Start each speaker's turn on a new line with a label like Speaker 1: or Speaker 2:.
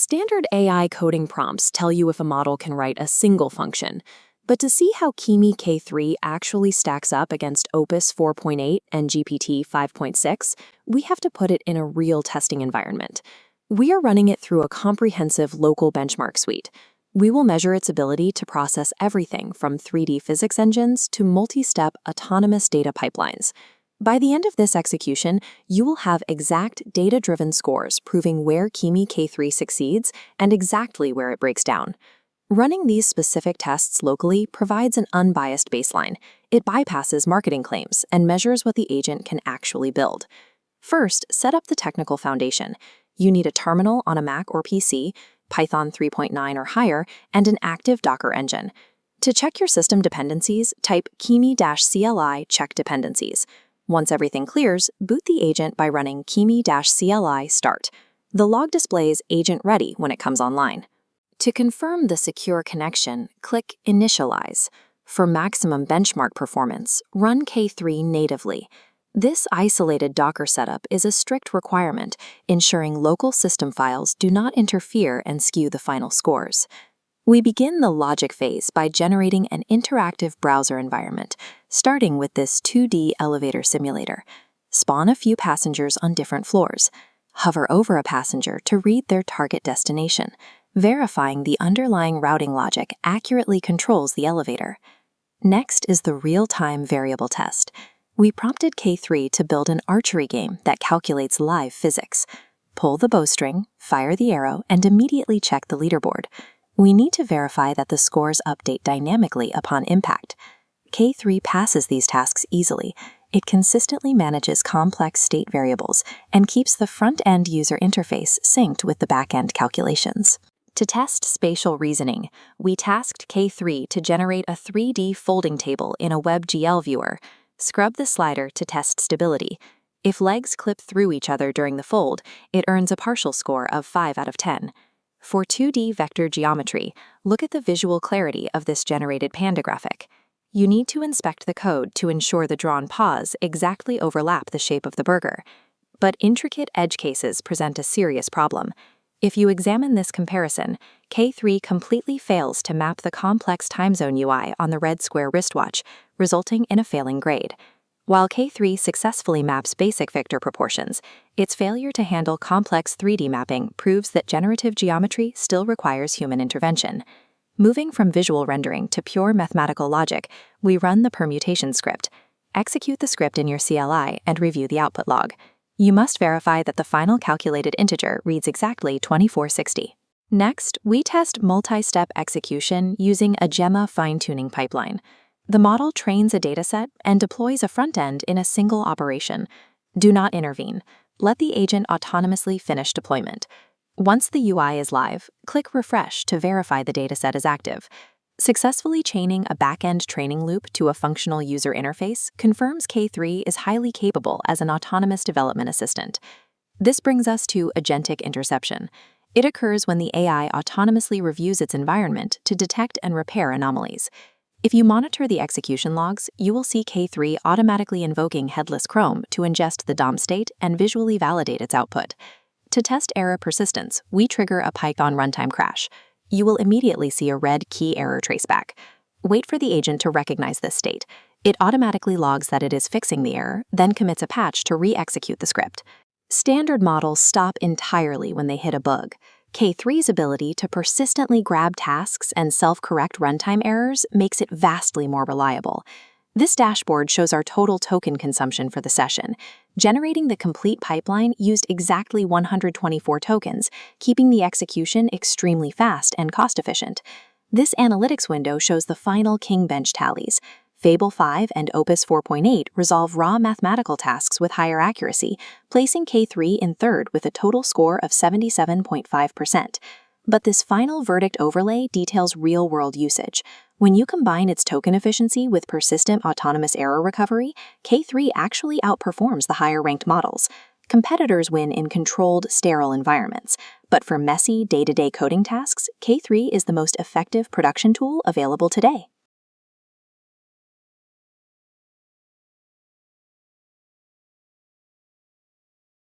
Speaker 1: Standard AI coding prompts tell you if a model can write a single function, but to see how Kimi K3 actually stacks up against Opus 4.8 and GPT 5.6, we have to put it in a real testing environment. We are running it through a comprehensive local benchmark suite. We will measure its ability to process everything from 3D physics engines to multi-step autonomous data pipelines. By the end of this execution, you will have exact data-driven scores proving where Kimi K3 succeeds and exactly where it breaks down. Running these specific tests locally provides an unbiased baseline. It bypasses marketing claims and measures what the agent can actually build. First, set up the technical foundation. You need a terminal on a Mac or PC, Python 3.9 or higher, and an active Docker engine. To check your system dependencies, type Kimi-CLI check dependencies. Once everything clears, boot the agent by running Kimi-CLI start. The log displays agent ready when it comes online. To confirm the secure connection, click Initialize. For maximum benchmark performance, run K3 natively. This isolated Docker setup is a strict requirement, ensuring local system files do not interfere and skew the final scores. We begin the logic phase by generating an interactive browser environment, starting with this 2D elevator simulator. Spawn a few passengers on different floors. Hover over a passenger to read their target destination, verifying the underlying routing logic accurately controls the elevator. Next is the real-time variable test. We prompted K3 to build an archery game that calculates live physics. Pull the bowstring, fire the arrow, and immediately check the leaderboard. We need to verify that the scores update dynamically upon impact. K3 passes these tasks easily. It consistently manages complex state variables and keeps the front-end user interface synced with the back-end calculations. To test spatial reasoning, we tasked K3 to generate a 3D folding table in a WebGL viewer. Scrub the slider to test stability. If legs clip through each other during the fold, it earns a partial score of 5 out of 10. For 2D vector geometry, look at the visual clarity of this generated panda graphic. You need to inspect the code to ensure the drawn paws exactly overlap the shape of the burger. But intricate edge cases present a serious problem. If you examine this comparison, K3 completely fails to map the complex time zone UI on the red square wristwatch, resulting in a failing grade. While K3 successfully maps basic vector proportions, its failure to handle complex 3D mapping proves that generative geometry still requires human intervention. Moving from visual rendering to pure mathematical logic, we run the permutation script. Execute the script in your CLI and review the output log. You must verify that the final calculated integer reads exactly 2460. Next, we test multi-step execution using a Gemma fine-tuning pipeline. The model trains a dataset and deploys a front end in a single operation. Do not intervene. Let the agent autonomously finish deployment. Once the UI is live, click Refresh to verify the dataset is active. Successfully chaining a back-end training loop to a functional user interface confirms K3 is highly capable as an autonomous development assistant. This brings us to agentic interception. It occurs when the AI autonomously reviews its environment to detect and repair anomalies. If you monitor the execution logs, you will see K3 automatically invoking headless Chrome to ingest the DOM state and visually validate its output. To test error persistence, we trigger a Python runtime crash. You will immediately see a red key error traceback. Wait for the agent to recognize this state. It automatically logs that it is fixing the error, then commits a patch to re-execute the script. Standard models stop entirely when they hit a bug. K3's ability to persistently grab tasks and self-correct runtime errors makes it vastly more reliable. This dashboard shows our total token consumption for the session. Generating the complete pipeline used exactly 124 tokens, keeping the execution extremely fast and cost-efficient. This analytics window shows the final KingBench tallies. Fable 5 and Opus 4.8 resolve raw mathematical tasks with higher accuracy, placing K3 in third with a total score of 77.5%. But this final verdict overlay details real-world usage. When you combine its token efficiency with persistent autonomous error recovery, K3 actually outperforms the higher-ranked models. Competitors win in controlled, sterile environments, but for messy, day-to-day coding tasks, K3 is the most effective production tool available today.